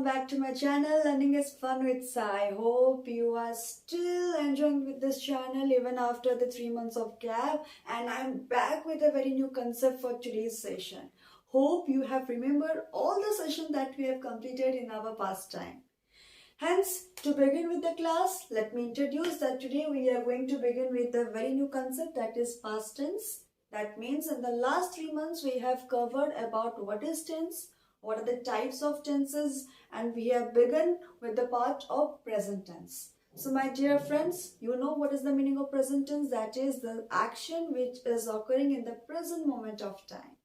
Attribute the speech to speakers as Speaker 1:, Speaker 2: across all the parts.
Speaker 1: welcome back to my channel Learning is Fun with Sai. Hope you are still enjoying with this channel even after the 3 months of gap, and I'm back with a very new concept for today's session. Hope you have remembered all the sessions that we have completed in our past time. Hence, to begin with the class, let me introduce that today we are going to begin with a very new concept, that is past tense. That means in the last 3 months we have covered about what is tense, what are the types of tenses, and we have begun with the part of present tense. So my dear friends, you know what is the meaning of present tense? That is the action which is occurring in the present moment of time.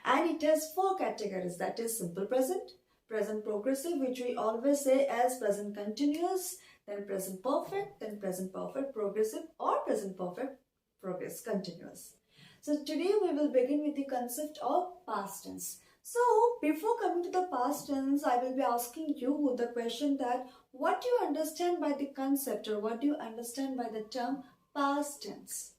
Speaker 1: And it has 4 categories, that is simple present, present progressive, which we always say as present continuous, then present perfect, then present perfect progressive, or present perfect progress continuous. So today we will begin with the concept of past tense. So before coming to the past tense, I will be asking you the question that what do you understand by the concept, or what do you understand by the term past tense?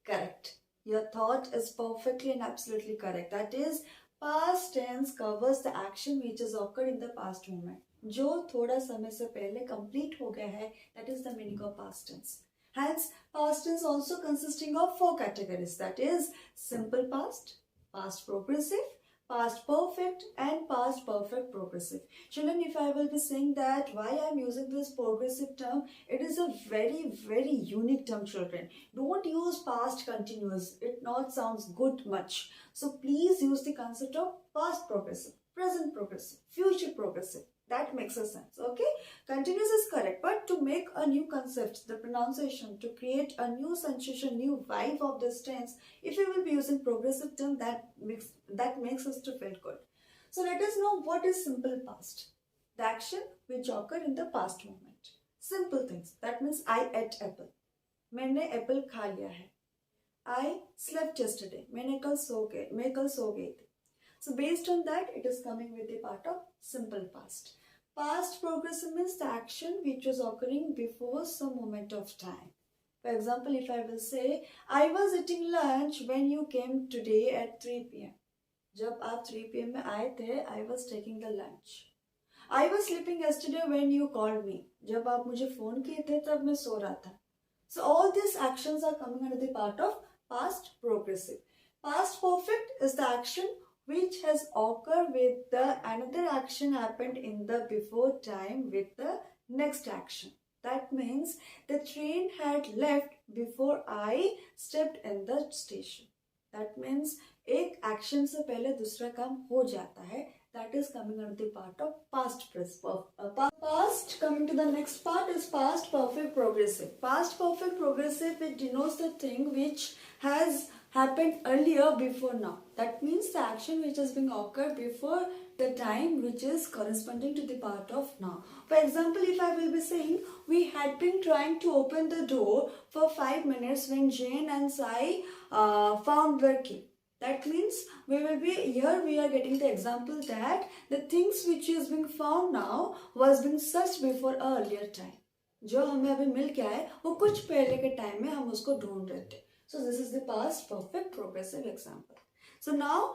Speaker 1: Correct. Your thought is perfectly and absolutely correct. That is, past tense covers the action which has occurred in the past moment. जो थोड़ा समय से पहले complete हो गया है, that is the meaning of past tense. Hence, past tense also consisting of 4 categories, that is simple past, past progressive, past perfect, and past perfect progressive. Children, if I will be saying that why I am using this progressive term, it is a very unique term, children. Don't use past continuous. It not sounds good much. So please use the concept of past progressive, present progressive, future progressive. That makes a sense, okay? Continuous is correct, but to make a new concept, the pronunciation, to create a new sensation, new vibe of this tense, if you will be using progressive term, that makes us to feel good. So let us know what is simple past. The action which occurred in the past moment. Simple things. That means I ate apple. मैंने apple खा लिया है. I slept yesterday. मैं कल सो गई थी. So based on that, it is coming with the part of simple past. Past progressive means the action which was occurring before some moment of time. For example, if I will say, I was eating lunch when you came today at 3 p.m. जब आप 3 p.m. में आए थे, I was taking the lunch. I was sleeping yesterday when you called me. जब आप मुझे phone किए थे, तब मैं सो रहा था. So all these actions are coming under the part of past progressive. Past perfect is the action which has occurred with the another action happened in the before time with the next action. That means the train had left before I stepped in the station. That means एक action से पहले दूसरा काम हो जाता है. That is coming under the part of past past. Coming to the next part is past perfect progressive. Past perfect progressive, it denotes the thing which has happened earlier before now. That means the action which has been occurred before the time which is corresponding to the part of now. For example, if I will be saying, we had been trying to open the door for 5 minutes when Jane and Sai found the key. That means we are getting the example that the things which is being found now was being searched before earlier time. जो हमें अभी मिल गया है वो कुछ पहले के time में हम उसको ढूंढ रहे थे. So this is the past perfect progressive example. So now,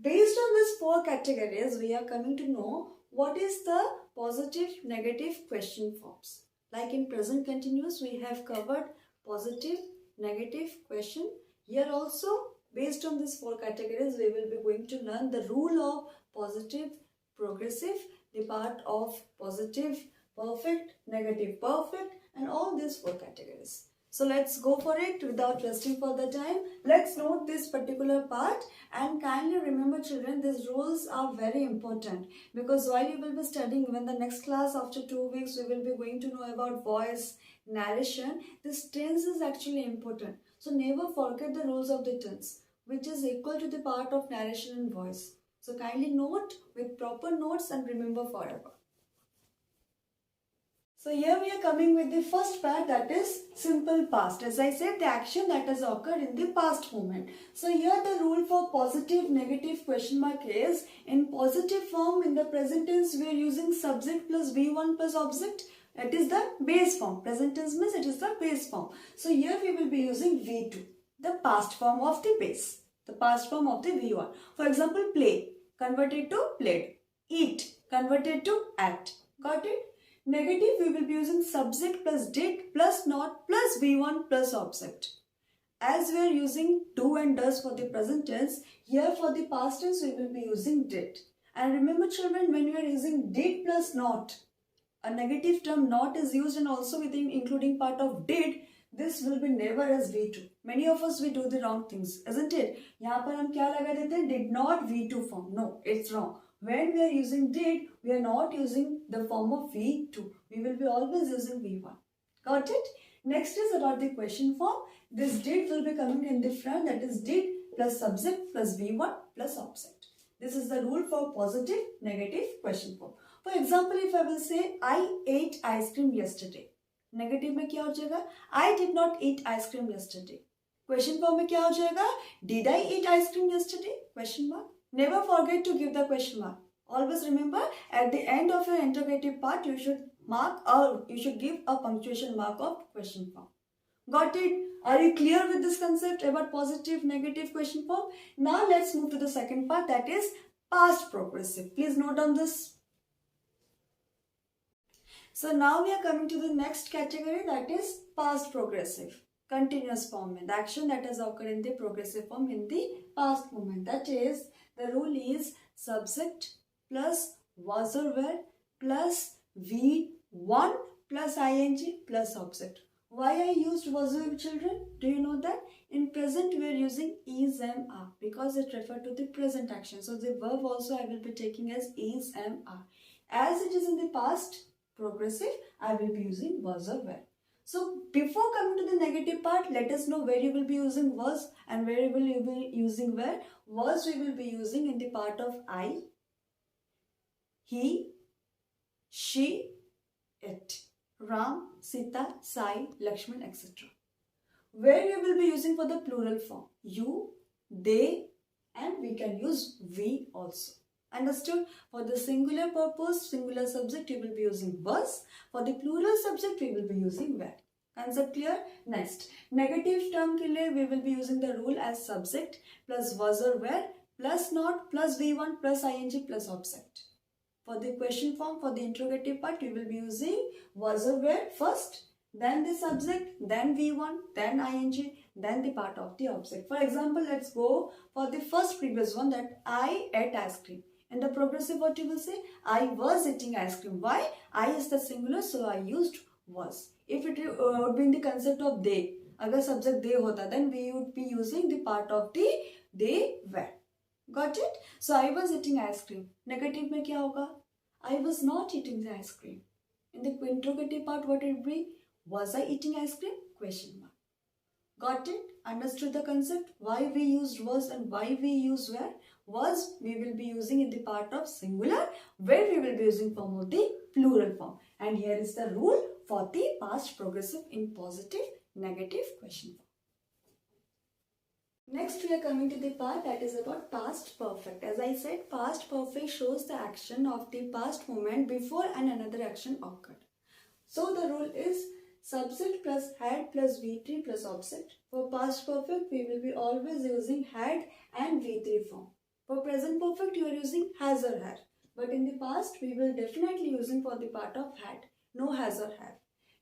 Speaker 1: based on these 4 categories, we are coming to know what is the positive, negative question forms. Like in present continuous, we have covered positive, negative question. Here also, based on these 4 categories, we will be going to learn the rule of positive, progressive, the part of positive, perfect, negative, perfect, and all these 4 categories. So let's go for it without wasting further time. Let's note this particular part, and kindly remember, children, these rules are very important, because while you will be studying, when the next class after 2 weeks we will be going to know about voice, narration, this tense is actually important. So never forget the rules of the tense, which is equal to the part of narration and voice. So kindly note with proper notes and remember forever. So here we are coming with the first part, that is simple past. As I said, the action that has occurred in the past moment. So here the rule for positive, negative question mark is, in positive form in the present tense we are using subject plus V1 plus object. It is the base form. Present tense means it is the base form. So here we will be using V2, the past form of the base, the past form of the V1. For example, play, converted to played. Eat converted to at. Got it? Negative, we will be using subject plus did plus not plus V1 plus object. As we are using do and does for the present tense, here for the past tense we will be using did. And remember children, when you are using did plus not, a negative term not is used and also within including part of did, this will be never as V2. Many of us we do the wrong things, isn't it? यहाँ पर हम क्या लगा देते हैं? Did not V2 form. No, it's wrong. When we are using did, we are not using the form of V2. We will be always using V1. Got it? Next is about the question form. This did will be coming in the front, that is did plus subject plus V1 plus object. This is the rule for positive, negative question form. For example, if I will say I ate ice cream yesterday. Negative में क्या हो जाएगा? I did not eat ice cream yesterday. Question form में क्या हो जाएगा? Did I eat ice cream yesterday? Question mark. Never forget to give the question mark. Always remember, at the end of your interrogative part, you should mark or you should give a punctuation mark of question form. Got it? Are you clear with this concept about positive, negative question form? Now let's move to the second part, that is past progressive. Please note down this. So now we are coming to the next category, that is past progressive. Continuous form में, the action that has occurred in the progressive form in the past moment. That is, the rule is subject plus was or were plus V1 plus ing plus object. Why I used was or children? Do you know that? In present we are using is, am, are because it refers to the present action. So the verb also I will be taking as is, am, are. As it is in the past progressive, I will be using was or were. So before coming to the negative part, let us know where you will be using was and where will you be using were. Was we will be using in the part of I, he, she, it, Ram, Sita, Sai, Lakshman, etc. Where you will be using for the plural form, you, they, and we can use we also. Understood? For the singular purpose, singular subject, you will be using was. For the plural subject, we will be using were. Concept clear? Next, negative term के लिए we will be using the rule as subject plus was or were plus not plus V1 plus ing plus object. For the question form, for the interrogative part, we will be using was or were first, then the subject, then V1, then ing, then the part of the object. For example, let's go for the first previous one, that I ate ice cream. In the progressive, what you will say? I was eating ice cream. Why? I is the singular, so I used was. If it would be in the concept of they, agar subject they hota, then we would be using the part of the they were. Got it? So I was eating ice cream. Negative में क्या होगा? I was not eating the ice cream. In the interrogative part, what it will be? Was I eating ice cream? Question mark. Got it? Understood the concept? Why we used was and why we use were? Was we will be using in the part of singular, where we will be using form of the plural form. And here is the rule for the past progressive in positive, negative question form. Next we are coming to the part that is about past perfect. As I said, past perfect shows the action of the past moment before and another action occurred. So the rule is subject plus had plus V3 plus object. For past perfect, we will be always using had and V3 form. For present perfect, you are using has or had. But in the past, we will definitely using for the part of had. No has or have.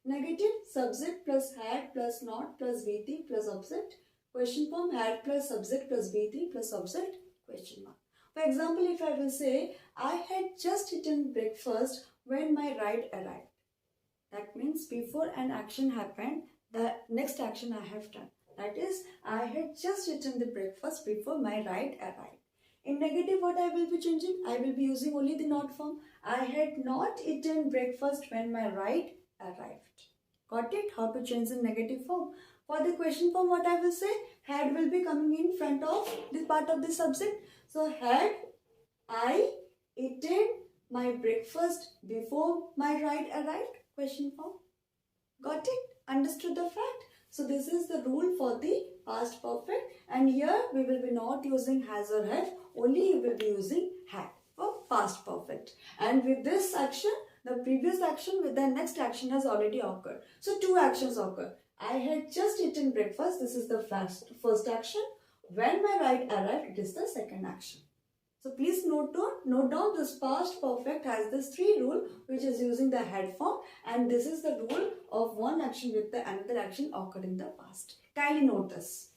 Speaker 1: Negative, subject plus had plus not plus V3 plus object. Question form, had plus subject plus V3 plus object, question mark. For example, if I will say, I had just eaten breakfast when my ride arrived. That means before an action happened, the next action I have done. That is, I had just eaten the breakfast before my ride arrived. In negative, what I will be changing? I will be using only the not form. I had not eaten breakfast when my ride arrived. Got it? How to change the negative form? For the question form, what I will say? Had will be coming in front of the part of the subject. So, had I eaten my breakfast before my ride arrived? Question form. Got it? Understood the fact? So this is the rule for the past perfect, and here we will be not using has or have, only you will be using had for past perfect. And with this action, the previous action with the next action has already occurred. So two actions occur. I had just eaten breakfast, this is the first action. When my ride arrived, it is the second action. So please note down this past perfect has this three rule which is using the had form, and this is the rule of one action with the another action occurred in the past. Kindly note this.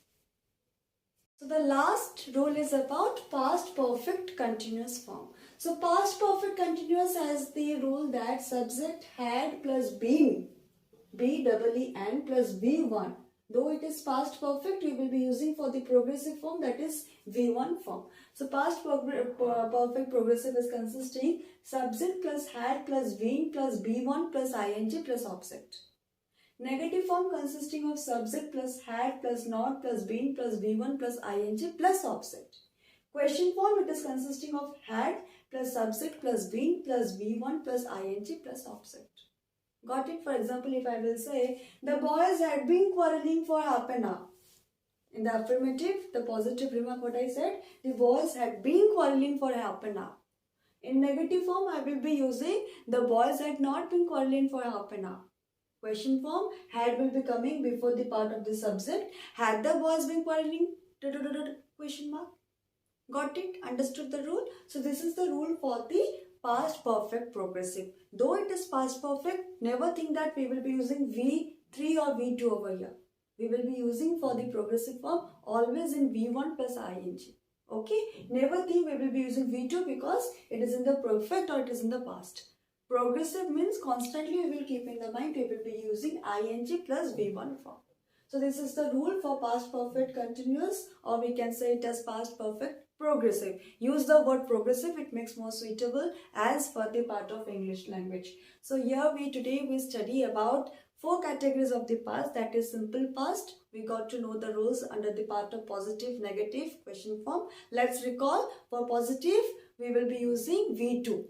Speaker 1: So the last rule is about past perfect continuous form. So past perfect continuous has the rule that subject had plus been, B-double-E-N plus V1. Though it is past perfect, we will be using for the progressive form, that is V1 form. So past perfect progressive is consisting subject plus had plus been plus B1 plus ing plus object. Negative form consisting of subject plus had plus not plus been plus V1 plus ing plus object. Question form, it is consisting of had plus subject plus been plus V1 plus ing plus object. Got it? For example, if I will say, the boys had been quarreling for half an hour. In the affirmative, the positive remark what I said, the boys had been quarreling for half an hour. In negative form, I will be using, the boys had not been quarreling for half an hour. Question form, had will be coming before the part of the subject. Had the boys been quarreling? Question mark. Got it? Understood the rule? So this is the rule for the past perfect progressive. Though it is past perfect, never think that we will be using V3 or V2 over here. We will be using for the progressive form always in V1 plus ing. Okay? Never think we will be using V2 because it is in the perfect or it is in the past. Progressive means constantly we will keep in the mind we will be using ing plus V1 form. So this is the rule for past perfect continuous, or we can say it as past perfect progressive. Use the word progressive, it makes more suitable as for the part of English language. So here today we study about 4 categories of the past, that is simple past. We got to know the rules under the part of positive, negative, question form. Let's recall, for positive we will be using V2.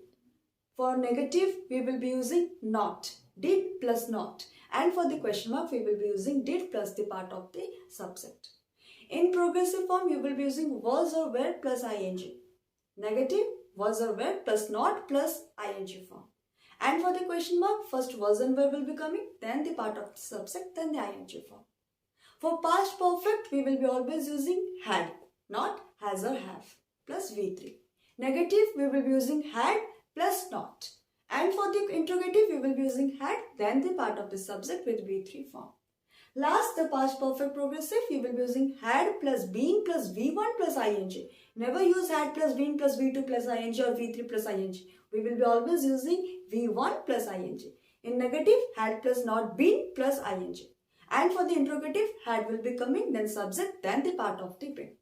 Speaker 1: For negative we will be using not, did plus not. And for the question mark, we will be using did plus the part of the subject. In progressive form, you will be using was or were plus ing. Negative, was or were plus not plus ing form. And for the question mark, first was and were will be coming, then the part of the subject, then the ing form. For past perfect, we will be always using had, not has or have, plus V3. Negative, we will be using had plus not. And for the interrogative, we will be using had, then the part of the subject with V3 form. Last, the past perfect progressive, we will be using had plus been plus V1 plus ing. Never use had plus been plus V2 plus ing or V3 plus ing. We will be always using V1 plus ing. In negative, had plus not been plus ing. And for the interrogative, had will be coming, then subject, then the part of the been.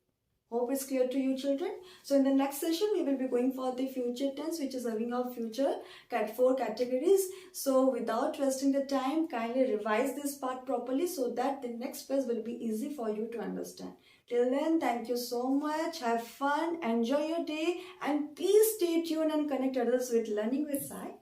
Speaker 1: Hope it's clear to you children. So in the next session, we will be going for the future tense, which is having our future 4 categories. So without wasting the time, kindly revise this part properly so that the next phase will be easy for you to understand. Till then, thank you so much. Have fun, enjoy your day, and please stay tuned and connect others with Learning with Sai.